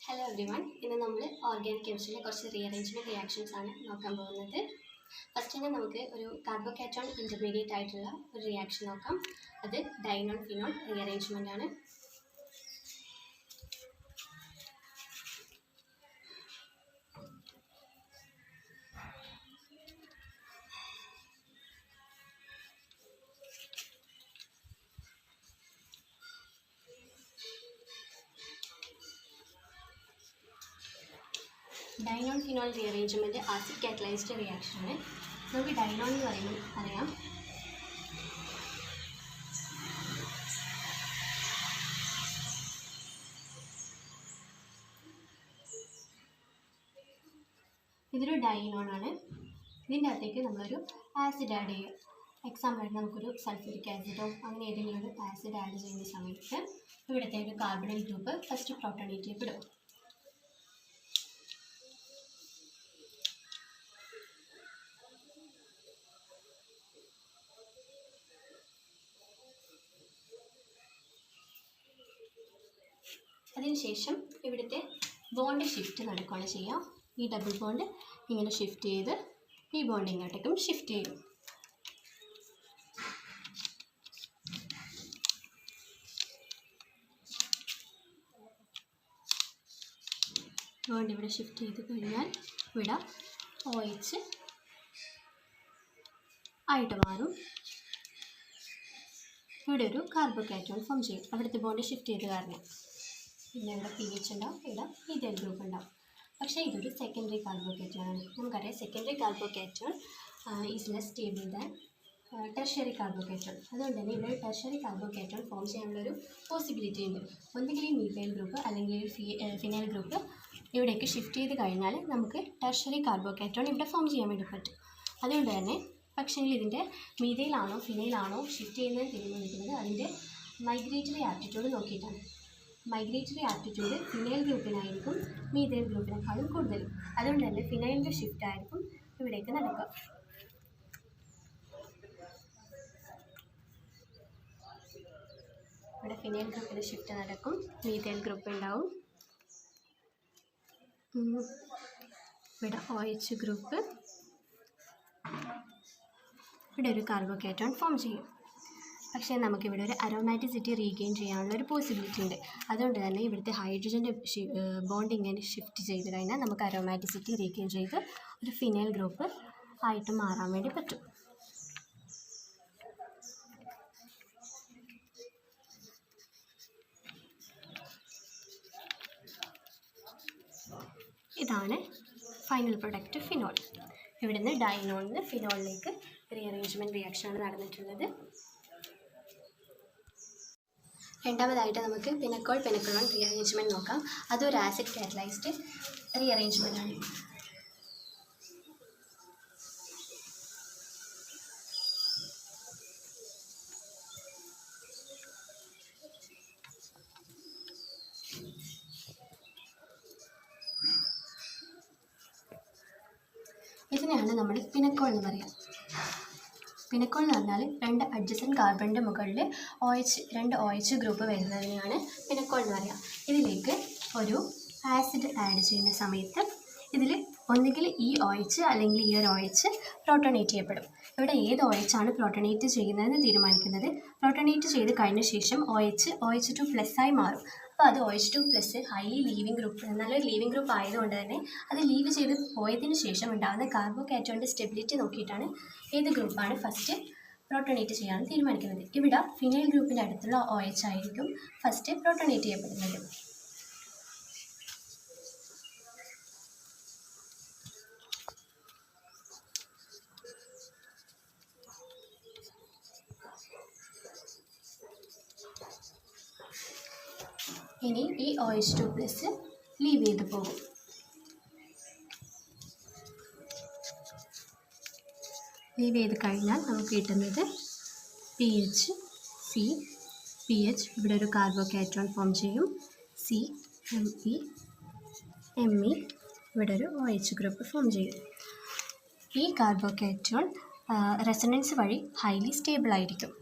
Hello everyone. ഇന്ന് നമ്മൾ organic കെമിസ്ട്രിയിലെ കുറച്ച് റീഅറേഞ്ച്മെൻറ്റ് റിയാക്ഷൻസ് ആണ് നോക്കാൻ പോകുന്നത്. ഫസ്റ്റ് തന്നെ നമുക്ക് ഒരു കാർബോകാറ്റോൺ ഇൻ്റർമീഡിയറ്റ് ആയിട്ടുള്ള ഒരു റിയാക്ഷൻ നോക്കാം. അത് ഡൈനോൺ ഫിനോൾ റീഅറേഞ്ച്മെൻ്റ് ആണ്. Dienone phenol rearrangement acid catalysed reaction ആണ്. നമുക്ക് ഡൈനോൺ എന്ന് പറയുമ്പോൾ അറിയാം ഇതൊരു ഡൈനോൺ ആണ്. ഇതിൻ്റെ അകത്തേക്ക് നമ്മളൊരു ആസിഡ് ആഡ് ചെയ്യുക. എക്സാമ്പിളായിട്ട് നമുക്കൊരു സൾഫ്യൂരിക് ആസിഡോ അങ്ങനെ ഏതെങ്കിലും ഒരു ആസിഡ് ആഡ് ചെയ്യുന്ന സമയത്ത് ഇവിടുത്തെ ഒരു കാർബണൈൽ ഗ്രൂപ്പ് ഫസ്റ്റ് പ്രോട്ടോണേറ്റ് ചെയ്യപ്പെടും. അതിനുശേഷം ഇവിടുത്തെ ബോണ്ട് ഷിഫ്റ്റ് നടക്കുകയാണ് ചെയ്യുക. ഈ ഡബിൾ ബോണ്ട് ഇങ്ങനെ ഷിഫ്റ്റ് ചെയ്ത് ഈ ബോണ്ട് ഇങ്ങോട്ടേക്കും ഷിഫ്റ്റ് ചെയ്യും. ബോണ്ട് ഇവിടെ ഷിഫ്റ്റ് ചെയ്ത് കഴിഞ്ഞാൽ ഇവിടെ OH ആയിട്ട് മാറും. ഇവിടെ ഒരു കാർബോകാറ്റോൺ ഫോം ചെയ്യും അവിടുത്തെ ബോണ്ട് ഷിഫ്റ്റ് ചെയ്ത് കാരണം. പിന്നെ ഇവിടെ PH ഉണ്ടാവും, ഇവിടെ ഈഥൈൽ ഗ്രൂപ്പ് ഉണ്ടാവും. പക്ഷേ ഇതൊരു സെക്കൻഡറി കാർബോകാറ്റോൺ ആണ്. നമുക്കറിയാം secondary carbocation is less stable than tertiary carbocation. അതുകൊണ്ട് തന്നെ ഇവിടെ ടെർഷ്യറി കാർബോകാറ്റോൺ ഫോം ചെയ്യാനുള്ളൊരു പോസിബിലിറ്റി ഉണ്ട്. ഒന്നുകിൽ ഈ മീഥൈൽ ഗ്രൂപ്പ് അല്ലെങ്കിൽ ഫിനൈൽ ഗ്രൂപ്പ് ഇവിടേക്ക് ഷിഫ്റ്റ് ചെയ്ത് കഴിഞ്ഞാൽ നമുക്ക് ടെർഷ്യറി കാർബോകാറ്റോൺ ഇവിടെ ഫോം ചെയ്യാൻ വേണ്ടി പറ്റും. അതുകൊണ്ട് തന്നെ പക്ഷേങ്കിൽ ഇതിൻ്റെ മീഥൈലാണോ ഫിനൈലാണോ ഷിഫ്റ്റ് ചെയ്യുന്നത് തീരുമാനിക്കുന്നത് അതിൻ്റെ മൈഗ്രേറ്ററി ആപ്റ്റിറ്റ്യൂഡ് നോക്കിയിട്ടാണ്. മൈഗ്രേറ്ററി ആപ്റ്റിറ്റ്യൂഡ് ഫിനൈൽ ഗ്രൂപ്പിനായിരിക്കും മീഥൈൽ ഗ്രൂപ്പിനേക്കാളും കൂടുതൽ. അതുകൊണ്ട് തന്നെ ഫിനൈലിൻ്റെ ഷിഫ്റ്റ് ആയിരിക്കും ഇവിടേക്ക് നടക്കുക. ഇവിടെ ഫിനൈൽ ഗ്രൂപ്പിൻ്റെ ഷിഫ്റ്റ് നടക്കും, മീഥൈൽ ഗ്രൂപ്പ് ഉണ്ടാവും. ഇവിടെ OH ഗ്രൂപ്പ്, ഇവിടെ ഒരു കാർബോകാറ്റോൺ ഫോം ചെയ്യും. പക്ഷേ നമുക്കിവിടെ ഒരു അരോമാറ്റിസിറ്റി റീഗെയിൻ ചെയ്യാനുള്ള ഒരു പോസിബിലിറ്റി ഉണ്ട്. അതുകൊണ്ട് തന്നെ ഇവിടുത്തെ ഹൈഡ്രജൻ്റെ ബോണ്ട് ഇങ്ങനെ ഷിഫ്റ്റ് ചെയ്ത് കഴിഞ്ഞാൽ നമുക്ക് അരോമാറ്റിസിറ്റി റീഗെയിൻ ചെയ്ത് ഒരു ഫിനൈൽ ഗ്രൂപ്പ് ആയിട്ട് മാറാൻ വേണ്ടി പറ്റും. ഇതാണ് ഫൈനൽ പ്രൊഡക്റ്റ് ഫിനോൾ. ഇവിടുന്ന് ഡൈനോളിൽ നിന്ന് ഫിനോളിലേക്ക് റീഅറേഞ്ച്മെൻറ്റ് റിയാക്ഷനാണ് നടന്നിട്ടുള്ളത്. രണ്ടാമതായിട്ട് നമുക്ക് പിനക്കോൾ റീഅറേഞ്ച്മെൻറ്റ് നോക്കാം. അതൊരു ആസിഡ് കാറ്റലൈസ്ഡ് റീഅറേഞ്ച്മെൻ്റ് ആണ്. ഇതിനെയാണ് നമ്മൾ പിനക്കോൾ എന്ന് പറയുക. പിനക്കോൾ എന്ന് പറഞ്ഞാൽ രണ്ട് അഡ്ജസൻറ്റ് കാർബണിൻ്റെ മുകളിൽ രണ്ട് OH ഗ്രൂപ്പ് വരുന്നതിനെയാണ് പിനക്കോൾ എന്ന് പറയുക. ഇതിലേക്ക് ഒരു ആസിഡ് ആഡ് ചെയ്യുന്ന സമയത്ത് ഇതിൽ ഒന്നുകിൽ ഈ OH അല്ലെങ്കിൽ ഈ ഒരു OH പ്രോട്ടോണേറ്റ് ചെയ്യപ്പെടും. ഇവിടെ ഏത് OH ആണ് പ്രോട്ടോണേറ്റ് ചെയ്യുന്നതെന്ന് തീരുമാനിക്കുന്നത് പ്രോട്ടോണേറ്റ് ചെയ്ത് കഴിഞ്ഞ ശേഷം OH2+ ആയി മാറും. അപ്പോൾ അത് OH2+ ഹൈലി ലീവിങ് ഗ്രൂപ്പ്, നല്ലൊരു ലീവിങ് ഗ്രൂപ്പ് ആയതുകൊണ്ട് തന്നെ അത് ലീവ് ചെയ്ത് പോയതിന് ശേഷം ഉണ്ടാകുന്ന കാർബോകാറ്റോണിൻ്റെ സ്റ്റെബിലിറ്റി നോക്കിയിട്ടാണ് ഏത് ഗ്രൂപ്പാണ് ഫസ്റ്റ് പ്രോട്ടോണേറ്റ് ചെയ്യാമെന്ന് തീരുമാനിക്കുന്നത്. ഇവിടെ ഫിനൈൽ ഗ്രൂപ്പിൻ്റെ അടുത്തുള്ള OH ആയിരിക്കും ഫസ്റ്റ് പ്രോട്ടോണേറ്റ് ചെയ്യപ്പെടുന്നത്. ഇനി ഈ OH2+ ലീവ് ചെയ്ത് പോകും. ലീവ് ചെയ്ത് കഴിഞ്ഞാൽ നമുക്ക് കിട്ടുന്നത് PH, C, PH, ഇവിടെ ഒരു കാർബോകാറ്റോൺ ഫോം ചെയ്യും. Me, ഇവിടെ ഒരു OH ഗ്രൂപ്പ് ഫോം ചെയ്യും. ഈ കാർബോകാറ്റോൺ റെസൊണൻസ് വഴി ഹൈലി സ്റ്റേബിൾ ആയിരിക്കും.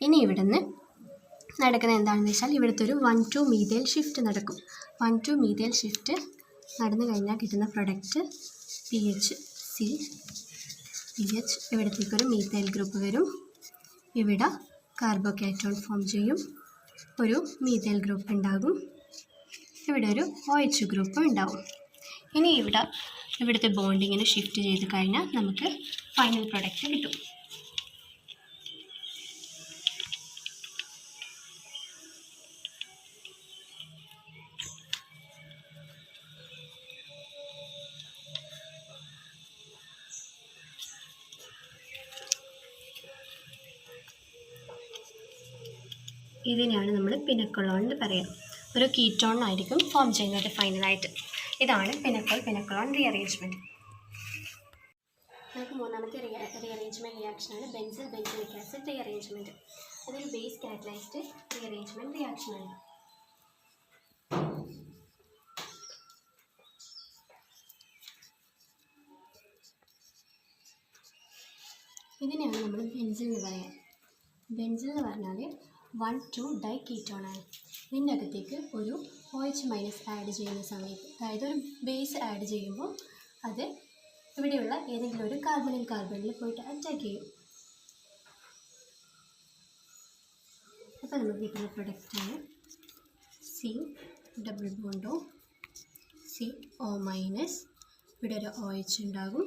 ഇനി ഇവിടുന്ന് നടക്കുന്നത് എന്താണെന്ന് വെച്ചാൽ ഇവിടുത്തെ ഒരു 1,2 മീഥൈൽ ഷിഫ്റ്റ് നടക്കും. 1,2 മീഥൈൽ ഷിഫ്റ്റ് നടന്നു കഴിഞ്ഞാൽ കിട്ടുന്ന പ്രൊഡക്റ്റ് PHC. ഇവിടത്തേക്കൊരു മീഥൈൽ ഗ്രൂപ്പ് വരും. ഇവിടെ കാർബോകാറ്റോൺ ഫോം ചെയ്യും. ഒരു മീഥൈൽ ഗ്രൂപ്പ് ഉണ്ടാകും. ഇവിടെ ഒരു OH ഗ്രൂപ്പ് ഉണ്ടാവും. ഇനി ഇവിടുത്തെ ബോണ്ടിങ്ങിന് ഷിഫ്റ്റ് ചെയ്ത് കഴിഞ്ഞാൽ നമുക്ക് ഫൈനൽ പ്രൊഡക്റ്റ് കിട്ടും. ഇതിനെയാണ് നമ്മൾ പിനക്കൊളോൺ എന്ന് പറയുക. ഒരു കീറ്റോൺ ആയിരിക്കും ഫോം ചെയ്യുന്നത് ഫൈനലായിട്ട്. ഇതാണ് പിനക്കൊളോൺ റീഅറേഞ്ച്മെൻറ്റ്. നമുക്ക് മൂന്നാമത്തെ റീഅറേഞ്ച്മെൻറ്റ് റിയാക്ഷനാണ് ബെൻസിലിക് ആസിഡ് റീഅറേഞ്ച്മെൻറ്റ്. അതൊരു ബേസ് കാറ്റലൈസ്ഡ് റീഅറേഞ്ച്മെൻറ്റ് റിയാക്ഷനാണ്. ഇതിനെയാണ് നമ്മൾ ബെൻസിൽ എന്ന് പറയുക. ബെൻസിൽ എന്ന് പറഞ്ഞാൽ 1,2 ഡൈകീറ്റോൺ ആണ്. ഇതിൻ്റെ അകത്തേക്ക് ഒരു OH- ആഡ് ചെയ്യുന്ന സമയത്ത്, അതായത് ഒരു ബേസ് ആഡ് ചെയ്യുമ്പോൾ അത് ഇവിടെയുള്ള ഏതെങ്കിലും ഒരു കാർബണിൽ പോയിട്ട് അറ്റാക്ക് ചെയ്യും. അപ്പോൾ നമുക്ക് കിട്ടുന്ന പ്രൊഡക്റ്റാണ് C ഡബിൾ ബോണ്ടോ CO-. ഇവിടെ ഒരു OH ഉണ്ടാകും,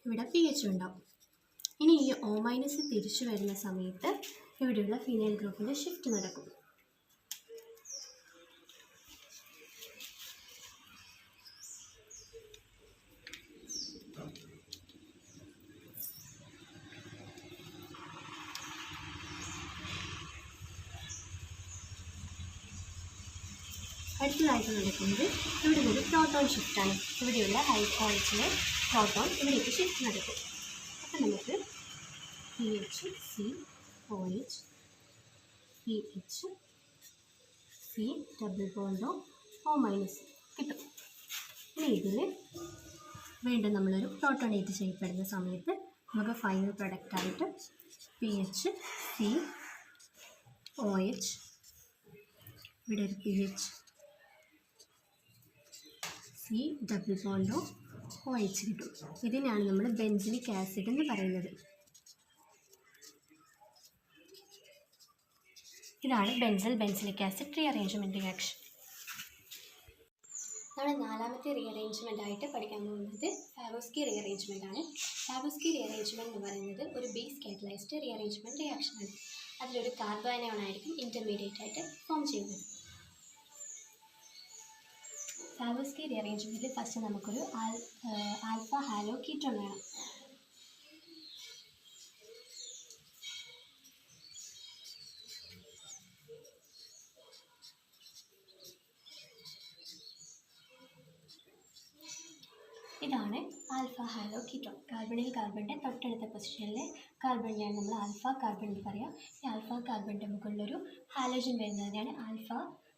ഇവിടെ PH ഉണ്ടാകും. ഇനി ഈ O- തിരിച്ചു വരുന്ന സമയത്ത് ഇവിടെയുള്ള ഫീനൈൽ ഗ്രൂപ്പിൻ്റെ ഷിഫ്റ്റ് നടക്കും. അടുത്തതായിട്ട് നടക്കുന്നത് ഇവിടെ ഒരു പ്രോട്ടോൺ ഷിഫ്റ്റാണ്. ഇവിടെയുള്ള OHലെ പ്രോട്ടോൺ ഇവിടേക്ക് ഷിഫ്റ്റ് നടക്കും. അപ്പം നമുക്ക് PH COH PH C double ബോണ്ടോ O- കിട്ടും. ഇനി ഇതിൽ വീണ്ടും നമ്മളൊരു പ്രോട്ടോണേറ്റ് ചെയ്യപ്പെടുന്ന സമയത്ത് നമുക്ക് ഫൈനൽ പ്രൊഡക്റ്റായിട്ട് PH COH, ഇവിടെ ഒരു PH C ഡബിൾ ബോണ്ടോ OH കിട്ടും. ഇതിനാണ് നമ്മൾ ബെൻസിലിക് ആസിഡ് എന്ന് പറയുന്നത്. ഇതാണ് ബെൻസിലിക് ആസിഡ് റീഅറേഞ്ച്മെൻറ്റ് റിയാക്ഷൻ. നമ്മൾ നാലാമത്തെ റീഅറേഞ്ച്മെൻ്റ് ആയിട്ട് പഠിക്കാൻ പോകുന്നത് ഫാവോസ്കി റീഅറേഞ്ച്മെൻ്റ് ആണ്. ഫാവോസ്കി റീഅറേഞ്ച്മെൻറ്റ് എന്ന് പറയുന്നത് ഒരു ബേസ് കാറ്റലൈസ്ഡ് റീഅറേഞ്ച്മെൻറ്റ് റിയാക്ഷനാണ്. അതിലൊരു കാർബോനയോൺ ആയിരിക്കും ഇൻ്റർമീഡിയറ്റ് ആയിട്ട് ഫോം ചെയ്യുന്നത്. ഫാവോസ്കി റീഅറേഞ്ച്മെൻറ്റിൽ ഫസ്റ്റ് നമുക്കൊരു ആൽഫ ഹാലോ കീറ്റോൺ വേണം. ഇതാണ് ആൽഫ ഹാലോ കീറ്റോൺ. കാർബണിൻ്റെ തൊട്ടടുത്ത പൊസിഷനിലെ കാർബണിനെയാണ് നമ്മൾ ആൽഫ കാർബൺ എന്ന് പറയുക. ഈ ആൽഫ കാർബണിൻ്റെ മുകളിലൊരു ഹാലോജൻ വരുന്നതിനാണ് ആൽഫ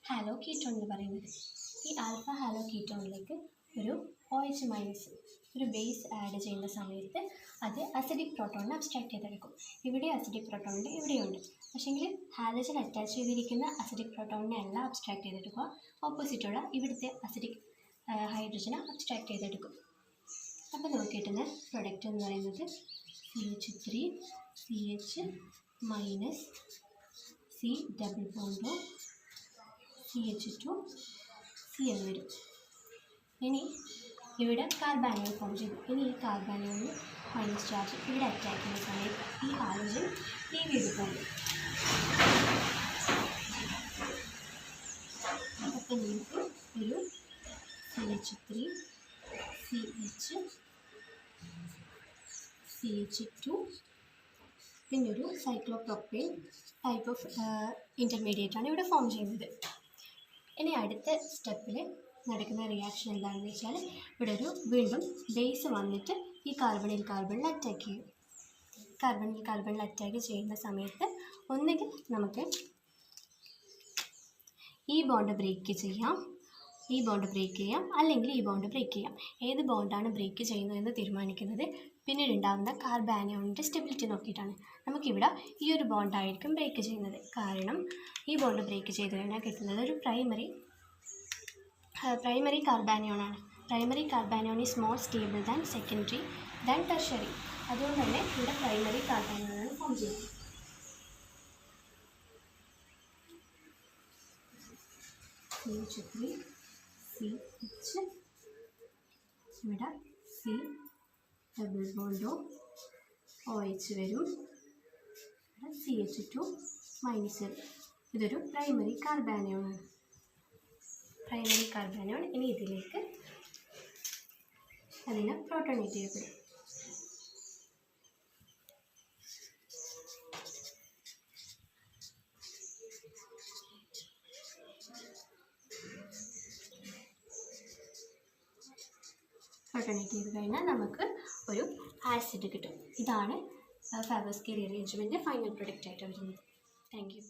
ഹാലോ കീറ്റോൺ എന്ന് പറയുന്നത്. ഈ ആൽഫ ഹാലോ കീറ്റോണിലേക്ക് ഒരു OH- ഒരു ബേസ് ആഡ് ചെയ്യുന്ന സമയത്ത് അത് അസിഡിക് പ്രോട്ടോണിനെ അബ്സ്ട്രാക്ട് ചെയ്തെടുക്കും. ഇവിടെ അസിഡിക് പ്രോട്ടോണിൻ്റെ ഇവിടെയുണ്ട്. പക്ഷേങ്കിൽ ഹാലോജൻ അറ്റാച്ച് ചെയ്തിരിക്കുന്ന അസിഡിക് പ്രോട്ടോണിനെ അല്ല അബ്സ്ട്രാക്ട് ചെയ്തെടുക്കുക, ഓപ്പോസിറ്റുള്ള ഇവിടുത്തെ അസിഡിക് ഹൈഡ്രജനെ അബ്സ്ട്രാക്ട് ചെയ്തെടുക്കും. അപ്പോൾ നമുക്ക് കിട്ടുന്ന പ്രൊഡക്റ്റ് എന്ന് പറയുന്നത് CH3 CH- C ഡബിൾ ബോണ്ടോ CH2 Cl വരും. ഇനി ഇവിടെ കാർബാനിയൻ ഫോം ചെയ്തു. ഇനി ഈ കാർബാനിയന് മൈനസ് ചാർജ് ഇവിടെ അറ്റാക്ക് ചെയ്യുന്ന സമയത്ത് ഈ ഹാലോജൻ ലീവ് ചെയ്ത് പോകും. അപ്പം നമുക്ക് ഒരു CH3 CH2 പിന്നെ ഒരു സൈക്ലോപ്രോപ്പൈൻ ടൈപ്പ് ഓഫ് ഇൻ്റർമീഡിയറ്റ് ആണ് ഇവിടെ ഫോം ചെയ്യുന്നത്. ഇനി അടുത്ത സ്റ്റെപ്പിൽ നടക്കുന്ന റിയാക്ഷൻ എന്താണെന്ന് വെച്ചാൽ ഇവിടെ ഒരു വീണ്ടും ബേസ് വന്നിട്ട് ഈ കാർബണിൽ അറ്റാക്ക് ചെയ്യും. കാർബണിൽ അറ്റാക്ക് ചെയ്യുന്ന സമയത്ത് ഒന്നുകിൽ നമുക്ക് ഈ ബോണ്ട് ബ്രേക്ക് ചെയ്യാം, അല്ലെങ്കിൽ ഈ ബോണ്ട് ബ്രേക്ക് ചെയ്യാം. ഏത് ബോണ്ടാണ് ബ്രേക്ക് ചെയ്യുന്നതെന്ന് തീരുമാനിക്കുന്നത് പിന്നീട് ഉണ്ടാകുന്ന കാർബാനിയോണിൻ്റെ സ്റ്റെബിലിറ്റി നോക്കിയിട്ടാണ്. നമുക്കിവിടെ ഈ ഒരു ബോണ്ടായിരിക്കും ബ്രേക്ക് ചെയ്യുന്നത്. കാരണം ഈ ബോണ്ട് ബ്രേക്ക് ചെയ്ത് കഴിഞ്ഞാൽ കിട്ടുന്നത് ഒരു പ്രൈമറി കാർബാനിയോണാണ്. Primary carbanion is more stable than secondary than tertiary. അതുകൊണ്ട് തന്നെ ഇവിടെ പ്രൈമറി കാർബാനിയോണാണ് ഫോം ചെയ്യുന്നത്. CH3 CH, ഇവിടെ C ഡബിൾ ബോണ്ട് OH വരും, CH2 മൈനസ് വരും. ഇതൊരു പ്രൈമറി കാർബാനിയോണാണ്. പ്രൈമറി കാർബാനിയോൺ ഇനി ഇതിലേക്ക് അതിനെ പ്രോട്ടോണേറ്റ് ചെയ്യപ്പെടും. പ്രോട്ടോണേറ്റ് ചെയ്ത് കഴിഞ്ഞാൽ നമുക്ക് ഒരു ആസിഡ് കിട്ടും. ഇതാണ് ഫാബേഴ്സ്കി റീഅറേഞ്ച്മെൻറ്റ് ഫൈനൽ പ്രൊഡക്റ്റ് ആയിട്ട് വരുന്നത്. Thank you.